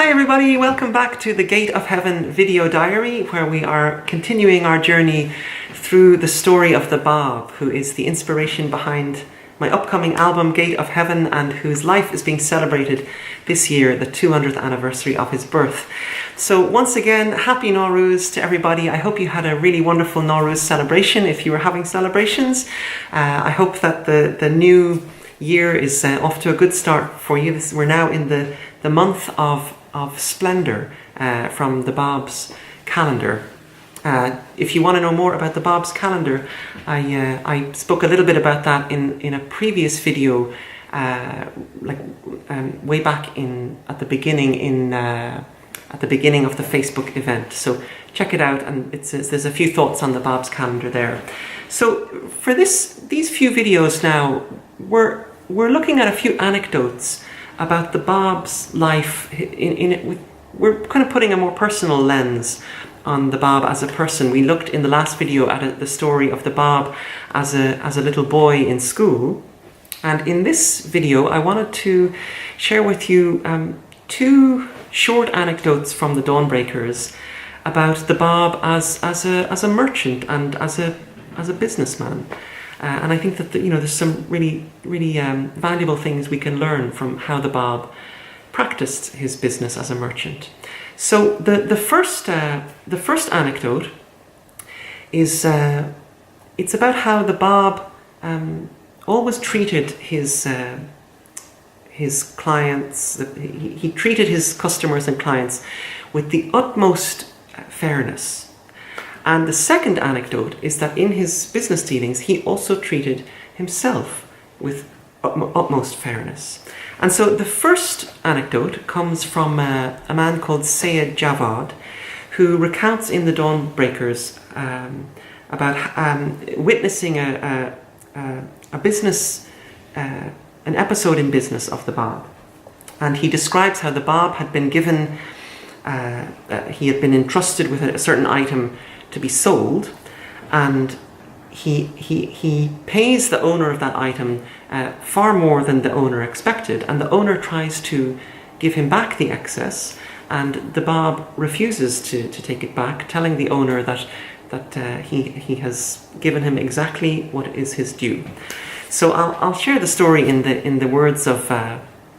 Hi everybody, welcome back to the Gate of Heaven video diary, where we are continuing our journey through the story of the Bab, who is the inspiration behind my upcoming album Gate of Heaven and whose life is being celebrated this year, the 200th anniversary of his birth. So once again, happy Nowruz to everybody. I hope you had a really wonderful Nowruz celebration if you were having celebrations. I hope that the new year is off to a good start for you. We're now in the month of Splendor from the Bab's calendar. If you want to know more about the Bab's calendar, I spoke a little bit about that in a previous video, way back at the beginning of the Facebook event. So check it out, and there's a few thoughts on the Bab's calendar there. So for these few videos now, we're looking at a few anecdotes about the Bab's life. We're kind of putting a more personal lens on the Bab as a person. We looked in the last video at the story of the Bab as a little boy in school, and in this video I wanted to share with you two short anecdotes from the Dawnbreakers about the Bab as a merchant and as a businessman. And I think that there's some really valuable things we can learn from how the Bab practiced his business as a merchant. So the first anecdote is it's about how the Bab always treated his clients. He treated his customers and clients with the utmost fairness. And the second anecdote is that in his business dealings, he also treated himself with utmost fairness. And so the first anecdote comes from a man called Sayed Javad, who recounts in the Dawnbreakers about witnessing a business, an episode in business of the Bab. And he describes how the Bab had been given, he had been entrusted with a certain item to be sold, and he pays the owner of that item far more than the owner expected, and the owner tries to give him back the excess, and the Bab refuses to take it back, telling the owner that he has given him exactly what is his due. So I'll share the story in the words of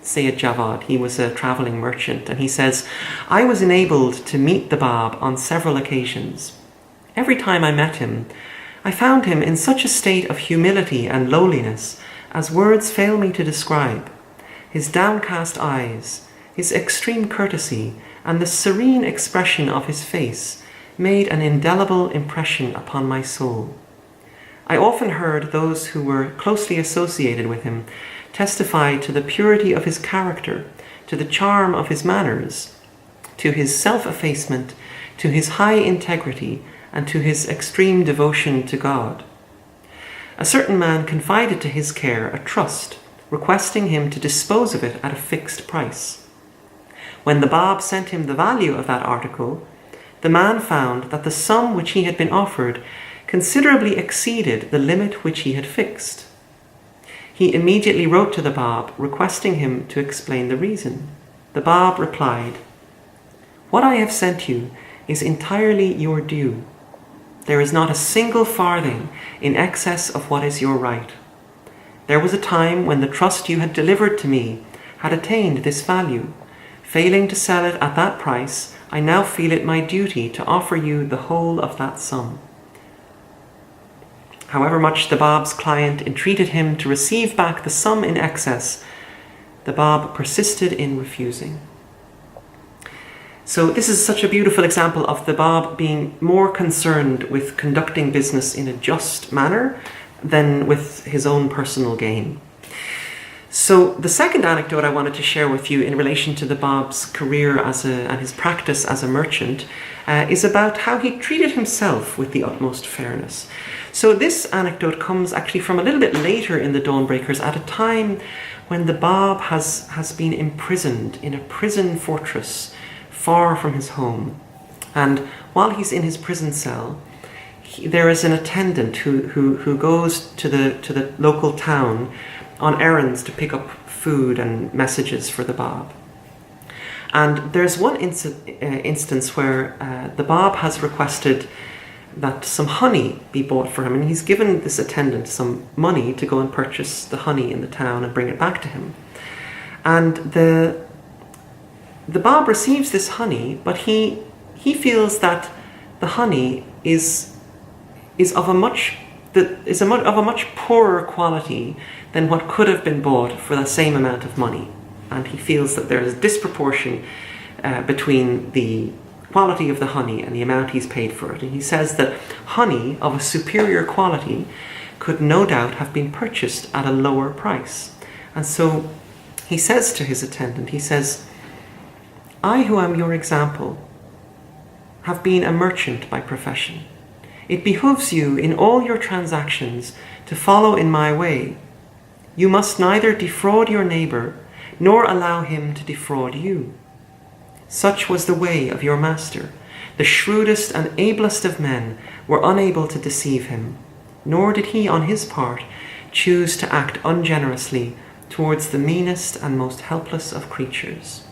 Sayed Javad. He was a traveling merchant, and he says, "I was enabled to meet the Bab on several occasions. Every time I met him, I found him in such a state of humility and lowliness as words fail me to describe. His downcast eyes, his extreme courtesy, and the serene expression of his face made an indelible impression upon my soul. I often heard those who were closely associated with him testify to the purity of his character, to the charm of his manners, to his self-effacement, to his high integrity, and to his extreme devotion to God. A certain man confided to his care a trust, requesting him to dispose of it at a fixed price. When the Bab sent him the value of that article, the man found that the sum which he had been offered considerably exceeded the limit which he had fixed. He immediately wrote to the Bab, requesting him to explain the reason. The Bab replied, 'What I have sent you is entirely your due. There is not a single farthing in excess of what is your right. There was a time when the trust you had delivered to me had attained this value. Failing to sell it at that price, I now feel it my duty to offer you the whole of that sum.' However much the Bab's client entreated him to receive back the sum in excess, the Bab persisted in refusing." So this is such a beautiful example of the Bab being more concerned with conducting business in a just manner than with his own personal gain. So the second anecdote I wanted to share with you in relation to the Bab's career and his practice as a merchant is about how he treated himself with the utmost fairness. So this anecdote comes actually from a little bit later in the Dawnbreakers, at a time when the Bab has been imprisoned in a prison fortress far from his home. And while he's in his prison cell, there is an attendant who goes to the local town on errands to pick up food and messages for the Bab. And there's one instance where the Bab has requested that some honey be bought for him, and he's given this attendant some money to go and purchase the honey in the town and bring it back to him. And the Bab receives this honey, but he feels that the honey is of a much poorer quality than what could have been bought for the same amount of money. And he feels that there is a disproportion between the quality of the honey and the amount he's paid for it. And he says that honey of a superior quality could no doubt have been purchased at a lower price. And so he says to his attendant, he says, "I who am your example have been a merchant by profession. It behooves you in all your transactions to follow in my way. You must neither defraud your neighbor nor allow him to defraud you. Such was the way of your master. The shrewdest and ablest of men were unable to deceive him, nor did he on his part choose to act ungenerously towards the meanest and most helpless of creatures."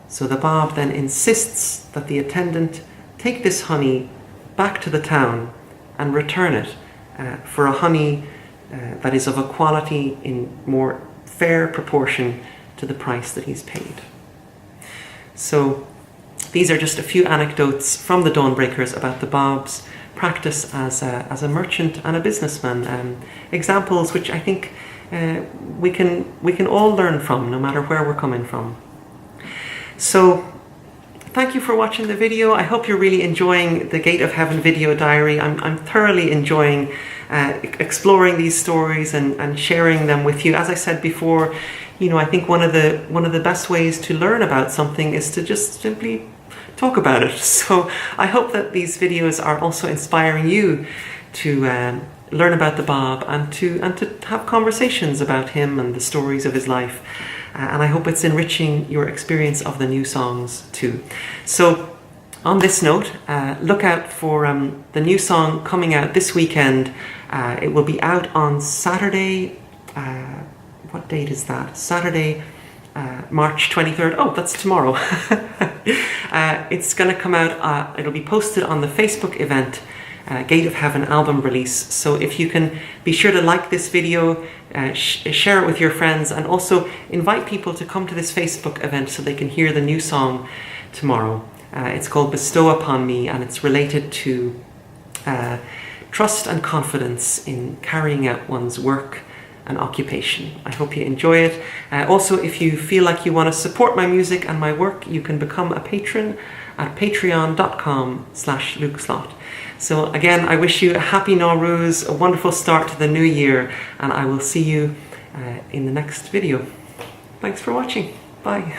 So the Bab then insists that the attendant take this honey back to the town and return it for a honey that is of a quality in more fair proportion to the price that he's paid. So these are just a few anecdotes from the Dawnbreakers about the Bab's practice as a merchant and a businessman. Examples which I think we can all learn from, no matter where we're coming from. So thank you for watching the video. I hope you're really enjoying the Gate of Heaven video diary. I'm thoroughly enjoying exploring these stories and sharing them with you. As I said before, I think one of the best ways to learn about something is to just simply talk about it. So I hope that these videos are also inspiring you to learn about the Bab and to have conversations about him and the stories of his life. And I hope it's enriching your experience of the new songs too. So on this note, look out for the new song coming out this weekend. It will be out on Saturday. What date is that? Saturday, March 23rd. Oh, that's tomorrow. It's going to come out, it'll be posted on the Facebook event, Gate of Heaven album release. So if you can be sure to like this video, share it with your friends, and also invite people to come to this Facebook event so they can hear the new song tomorrow. It's called Bestow Upon Me, and it's related to trust and confidence in carrying out one's work and occupation. I hope you enjoy it. Also, if you feel like you want to support my music and my work, you can become a patron at patreon.com/lukeslott. So again, I wish you a happy Nowruz, a wonderful start to the new year, and I will see you in the next video. Thanks for watching. Bye.